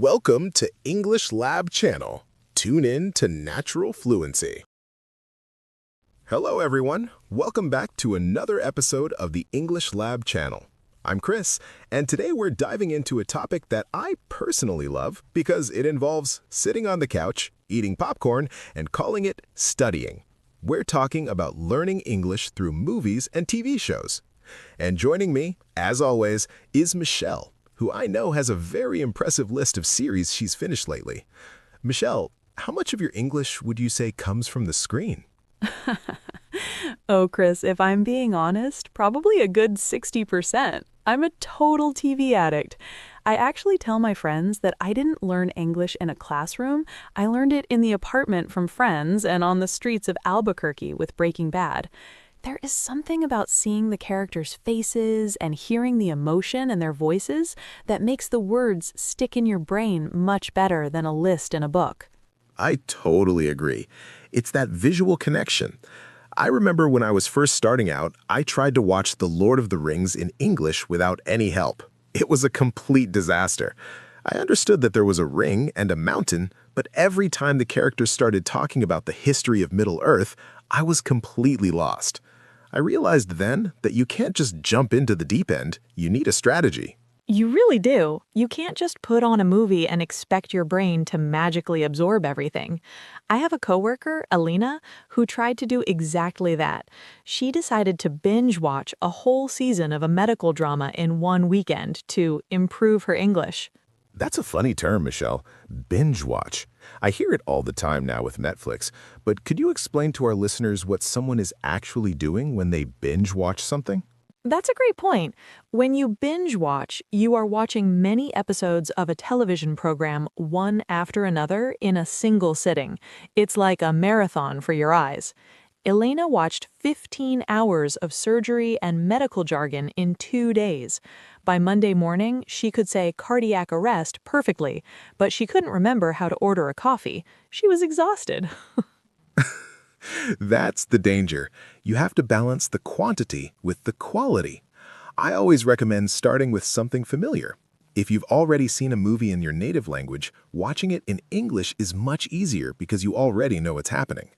Welcome to English Lab Channel. Tune in to natural fluency. Hello, everyone. Welcome back to another episode of the English Lab Channel. I'm Chris, and today we're diving into a topic that I personally love because it involves sitting on the couch, eating popcorn, and calling it studying. We're talking about learning English through movies and TV shows. And joining me, as always, is Michelle, who I know has a very impressive list of series she's finished lately. Michelle, how much of your English would you say comes from the screen? Oh, Chris, if I'm being honest, probably a good 60%. I'm a total TV addict. I actually tell my friends that I didn't learn English in a classroom. I learned it in the apartment from friends and on the streets of Albuquerque with Breaking Bad. There is something about seeing the characters' faces and hearing the emotion in their voices that makes the words stick in your brain much better than a list in a book. I totally agree. It's that visual connection. I remember when I was first starting out, I tried to watch The Lord of the Rings in English without any help. It was a complete disaster. I understood that there was a ring and a mountain, but every time the characters started talking about the history of Middle-earth, I was completely lost. I realized then that you can't just jump into the deep end. You need a strategy. You really do. You can't just put on a movie and expect your brain to magically absorb everything. I have a coworker, Alina, who tried to do exactly that. She decided to binge-watch a whole season of a medical drama in one weekend to improve her English. That's a funny term, Michelle. Binge-watch. I hear it all the time now with Netflix, but could you explain to our listeners what someone is actually doing when they binge-watch something? That's a great point. When you binge watch, you are watching many episodes of a television program one after another in a single sitting. It's like a marathon for your eyes. Elena watched 15 hours of surgery and medical jargon in 2 days. By Monday morning, she could say cardiac arrest perfectly, but she couldn't remember how to order a coffee. She was exhausted. That's the danger. You have to balance the quantity with the quality. I always recommend starting with something familiar. If you've already seen a movie in your native language, watching it in English is much easier because you already know what's happening.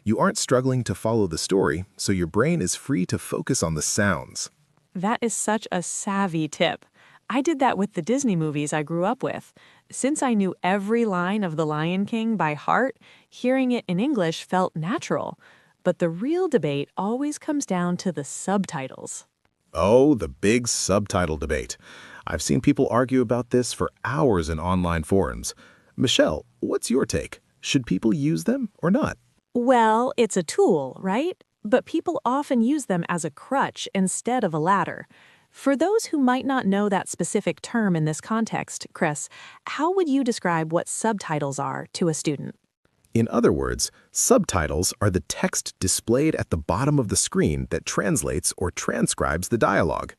You aren't struggling to follow the story, so your brain is free to focus on the sounds. That is such a savvy tip. I did that with the Disney movies I grew up with. Since I knew every line of The Lion King by heart, hearing it in English felt natural. But the real debate always comes down to the subtitles. Oh, the big subtitle debate. I've seen people argue about this for hours in online forums. Michelle, what's your take? Should people use them or not? Well, it's a tool, right? But people often use them as a crutch instead of a ladder. For those who might not know that specific term in this context, Chris, how would you describe what subtitles are to a student? In other words, subtitles are the text displayed at the bottom of the screen that translates or transcribes the dialogue.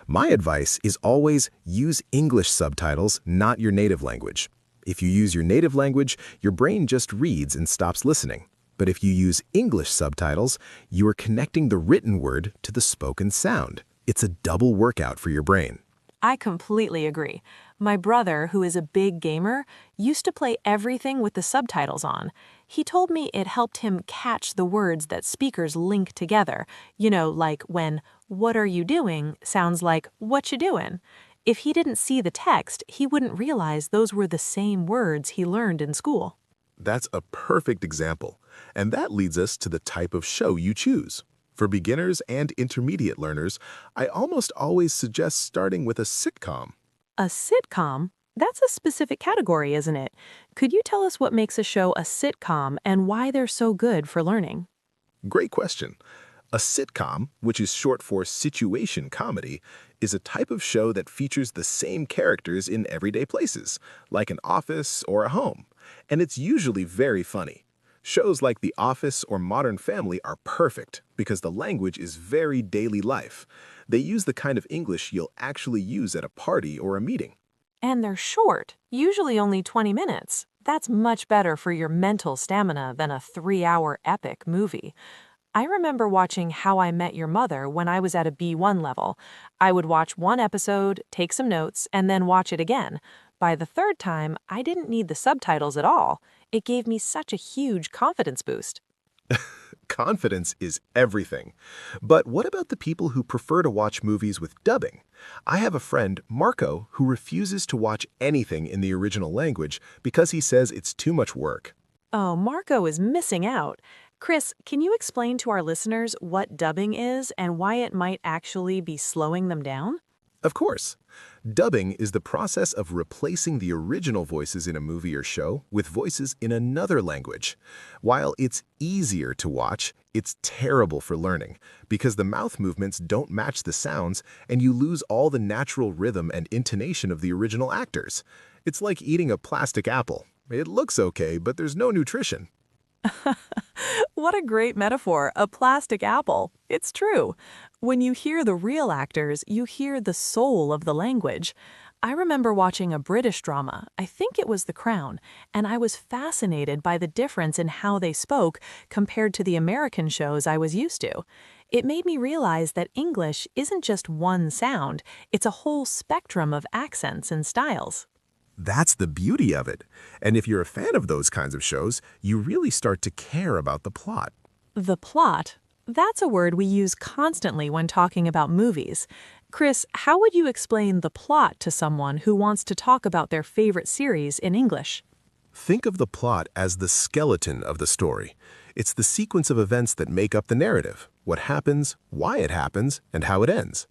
My advice is always use English subtitles, not your native language. If you use your native language, your brain just reads and stops listening. But if you use English subtitles, you are connecting the written word to the spoken sound. It's a double workout for your brain. I completely agree. My brother, who is a big gamer, used to play everything with the subtitles on. He told me it helped him catch the words that speakers link together. You know, like when "what are you doing" sounds like "what you doing." If he didn't see the text, he wouldn't realize those were the same words he learned in school. That's a perfect example. And that leads us to the type of show you choose. For beginners and intermediate learners, I almost always suggest starting with a sitcom. A sitcom? That's a specific category, isn't it? Could you tell us what makes a show a sitcom and why they're so good for learning? Great question. A sitcom, which is short for situation comedy, is a type of show that features the same characters in everyday places, like an office or a home, and it's usually very funny. Shows like The Office or Modern Family are perfect because the language is very daily life. They use the kind of English you'll actually use at a party or a meeting. And they're short, usually only 20 minutes. That's much better for your mental stamina than a 3-hour epic movie. I remember watching How I Met Your Mother when I was at a B1 level. I would watch one episode, take some notes, and then watch it again. By the third time, I didn't need the subtitles at all. It gave me such a huge confidence boost. Confidence is everything. But what about the people who prefer to watch movies with dubbing? I have a friend, Marco, who refuses to watch anything in the original language because he says it's too much work. Oh, Marco is missing out. Chris, can you explain to our listeners what dubbing is and why it might actually be slowing them down? Of course. Dubbing is the process of replacing the original voices in a movie or show with voices in another language. While it's easier to watch, it's terrible for learning because the mouth movements don't match the sounds and you lose all the natural rhythm and intonation of the original actors. It's like eating a plastic apple. It looks okay, but there's no nutrition. What a great metaphor, a plastic apple. It's true. When you hear the real actors, you hear the soul of the language. I remember watching a British drama, I think it was The Crown, and I was fascinated by the difference in how they spoke compared to the American shows I was used to. It made me realize that English isn't just one sound, it's a whole spectrum of accents and styles. That's the beauty of it. And if you're a fan of those kinds of shows, you really start to care about the plot. The plot? That's a word we use constantly when talking about movies. Chris, how would you explain the plot to someone who wants to talk about their favorite series in English? Think of the plot as the skeleton of the story. It's the sequence of events that make up the narrative, what happens, why it happens, and how it ends.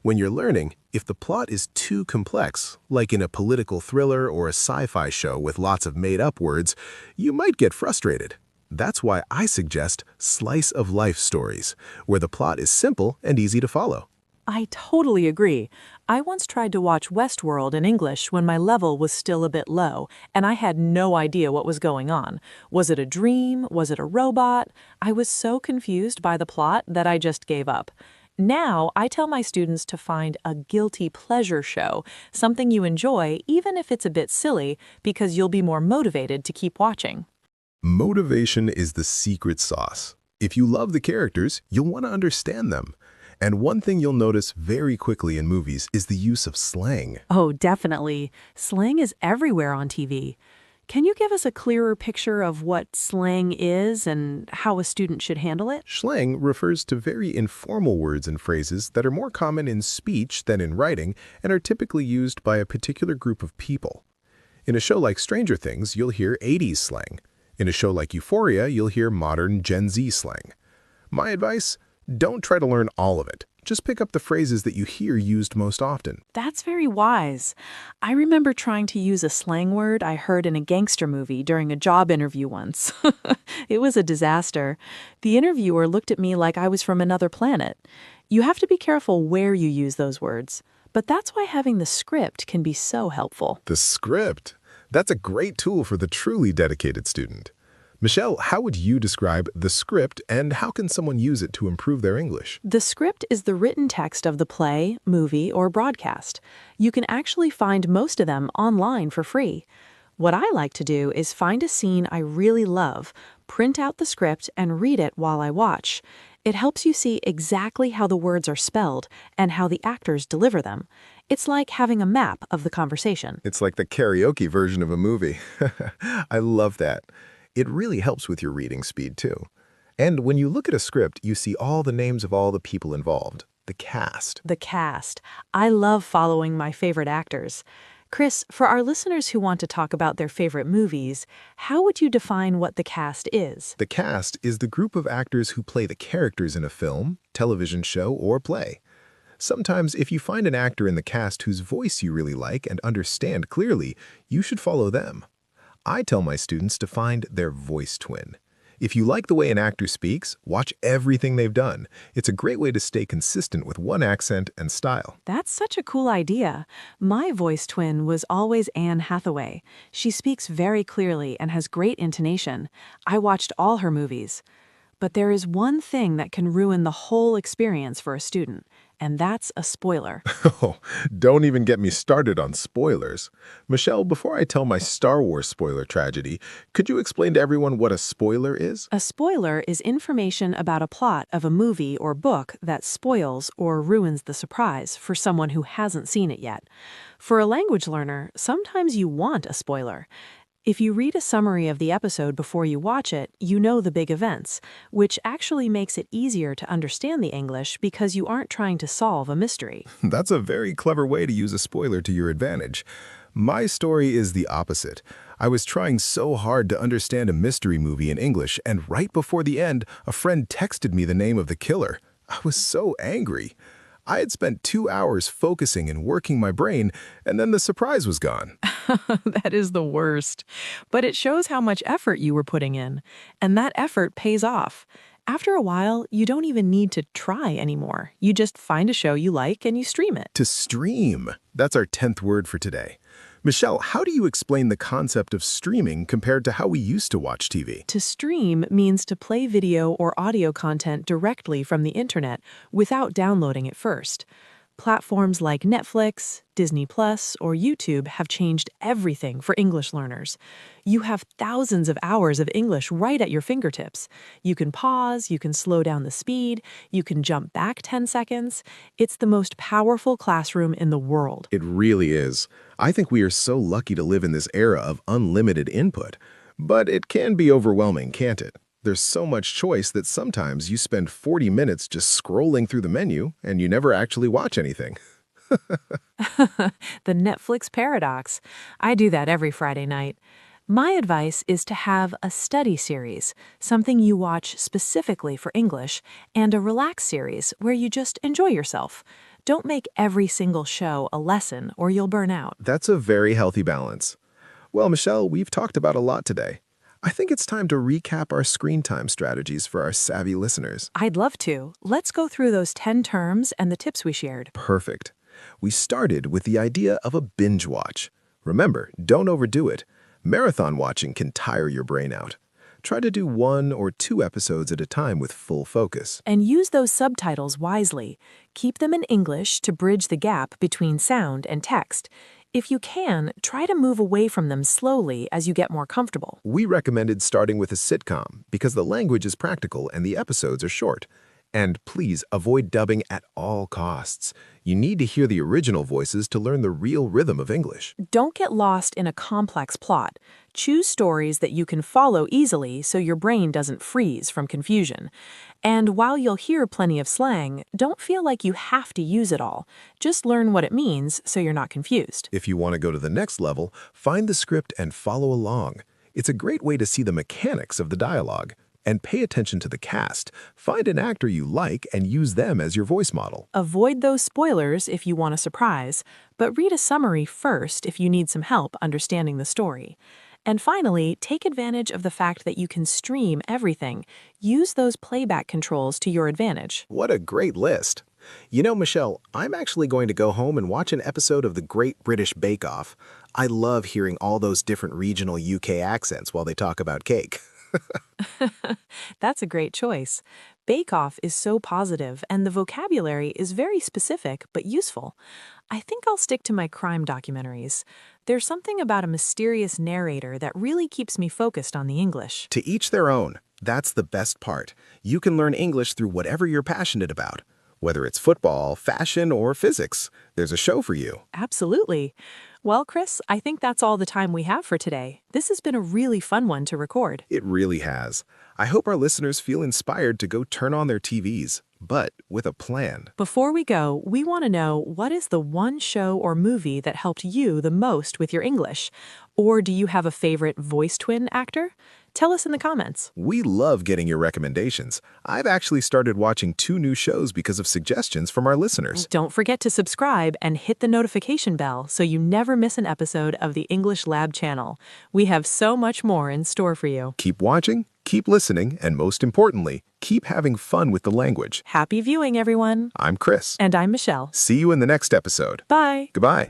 When you're learning, if the plot is too complex, like in a political thriller or a sci-fi show with lots of made-up words, you might get frustrated. That's why I suggest slice-of-life stories, where the plot is simple and easy to follow. I totally agree. I once tried to watch Westworld in English when my level was still a bit low, and I had no idea what was going on. Was it a dream? Was it a robot? I was so confused by the plot that I just gave up. Now, I tell my students to find a guilty pleasure show, something you enjoy even if it's a bit silly, because you'll be more motivated to keep watching. Motivation is the secret sauce. If you love the characters, you'll want to understand them. And one thing you'll notice very quickly in movies is the use of slang. Oh, definitely. Slang is everywhere on TV. Can you give us a clearer picture of what slang is and how a student should handle it? Slang refers to very informal words and phrases that are more common in speech than in writing and are typically used by a particular group of people. In a show like Stranger Things, you'll hear 80s slang. In a show like Euphoria, you'll hear modern Gen Z slang. My advice? Don't try to learn all of it. Just pick up the phrases that you hear used most often. That's very wise. I remember trying to use a slang word I heard in a gangster movie during a job interview once. It was a disaster. The interviewer looked at me like I was from another planet. You have to be careful where you use those words. But that's why having the script can be so helpful. The script? That's a great tool for the truly dedicated student. Michelle, how would you describe the script and how can someone use it to improve their English? The script is the written text of the play, movie, or broadcast. You can actually find most of them online for free. What I like to do is find a scene I really love, print out the script, and read it while I watch. It helps you see exactly how the words are spelled and how the actors deliver them. It's like having a map of the conversation. It's like the karaoke version of a movie. I love that. It really helps with your reading speed, too. And when you look at a script, you see all the names of all the people involved. The cast. The cast. I love following my favorite actors. Chris, for our listeners who want to talk about their favorite movies, how would you define what the cast is? The cast is the group of actors who play the characters in a film, television show, or play. Sometimes, if you find an actor in the cast whose voice you really like and understand clearly, you should follow them. I tell my students to find their voice twin. If you like the way an actor speaks, watch everything they've done. It's a great way to stay consistent with one accent and style. That's such a cool idea. My voice twin was always Anne Hathaway. She speaks very clearly and has great intonation. I watched all her movies. But there is one thing that can ruin the whole experience for a student, and that's a spoiler. Oh, don't even get me started on spoilers. Michelle, before I tell my Star Wars spoiler tragedy, could you explain to everyone what a spoiler is? A spoiler is information about a plot of a movie or book that spoils or ruins the surprise for someone who hasn't seen it yet. For a language learner, sometimes you want a spoiler. If you read a summary of the episode before you watch it, you know the big events, which actually makes it easier to understand the English because you aren't trying to solve a mystery. That's a very clever way to use a spoiler to your advantage. My story is the opposite. I was trying so hard to understand a mystery movie in English, and right before the end, a friend texted me the name of the killer. I was so angry. I had spent 2 hours focusing and working my brain, and then the surprise was gone. That is the worst. But it shows how much effort you were putting in, and that effort pays off. After a while, you don't even need to try anymore. You just find a show you like and you stream it. To stream. That's our 10th word for today. Michelle, how do you explain the concept of streaming compared to how we used to watch TV? To stream means to play video or audio content directly from the internet without downloading it first. Platforms like Netflix, Disney Plus, or YouTube have changed everything for English learners. You have thousands of hours of English right at your fingertips. You can pause, you can slow down the speed, you can jump back 10 seconds. It's the most powerful classroom in the world. It really is. I think we are so lucky to live in this era of unlimited input. But it can be overwhelming, can't it? There's so much choice that sometimes you spend 40 minutes just scrolling through the menu and you never actually watch anything. The Netflix paradox. I do that every Friday night. My advice is to have a study series, something you watch specifically for English, and a relax series where you just enjoy yourself. Don't make every single show a lesson or you'll burn out. That's a very healthy balance. Well, Michelle, we've talked about a lot today. I think it's time to recap our screen time strategies for our savvy listeners. I'd love to. Let's go through those 10 terms and the tips we shared. Perfect. We started with the idea of a binge watch. Remember, don't overdo it. Marathon watching can tire your brain out. Try to do 1 or 2 episodes at a time with full focus. And use those subtitles wisely. Keep them in English to bridge the gap between sound and text. If you can, try to move away from them slowly as you get more comfortable. We recommended starting with a sitcom because the language is practical and the episodes are short. And please avoid dubbing at all costs. You need to hear the original voices to learn the real rhythm of English. Don't get lost in a complex plot. Choose stories that you can follow easily so your brain doesn't freeze from confusion. And while you'll hear plenty of slang, don't feel like you have to use it all. Just learn what it means so you're not confused. If you want to go to the next level, find the script and follow along. It's a great way to see the mechanics of the dialogue. And pay attention to the cast. Find an actor you like and use them as your voice model. Avoid those spoilers if you want a surprise, but read a summary first if you need some help understanding the story. And finally, take advantage of the fact that you can stream everything. Use those playback controls to your advantage. What a great list. You know, Michelle, I'm actually going to go home and watch an episode of The Great British Bake Off. I love hearing all those different regional UK accents while they talk about cake. That's a great choice. Bake Off is so positive, and the vocabulary is very specific but useful. I think I'll stick to my crime documentaries. There's something about a mysterious narrator that really keeps me focused on the English. To each their own. That's the best part. You can learn English through whatever you're passionate about. Whether it's football, fashion, or physics, there's a show for you. Absolutely. Well, Chris, I think that's all the time we have for today. This has been a really fun one to record. It really has. I hope our listeners feel inspired to go turn on their TVs, but with a plan. Before we go, we want to know, what is the one show or movie that helped you the most with your English? Or do you have a favorite voice twin actor? Tell us in the comments. We love getting your recommendations. I've actually started watching 2 new shows because of suggestions from our listeners. Don't forget to subscribe and hit the notification bell so you never miss an episode of the English Lab channel. We have so much more in store for you. Keep watching, keep listening, and most importantly, keep having fun with the language. Happy viewing, everyone. I'm Chris. And I'm Michelle. See you in the next episode. Bye. Goodbye.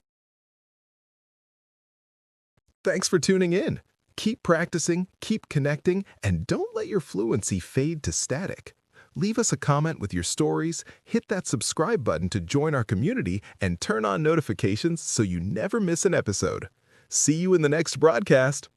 Thanks for tuning in. Keep practicing, keep connecting, and don't let your fluency fade to static. Leave us a comment with your stories, hit that subscribe button to join our community, and turn on notifications so you never miss an episode. See you in the next broadcast.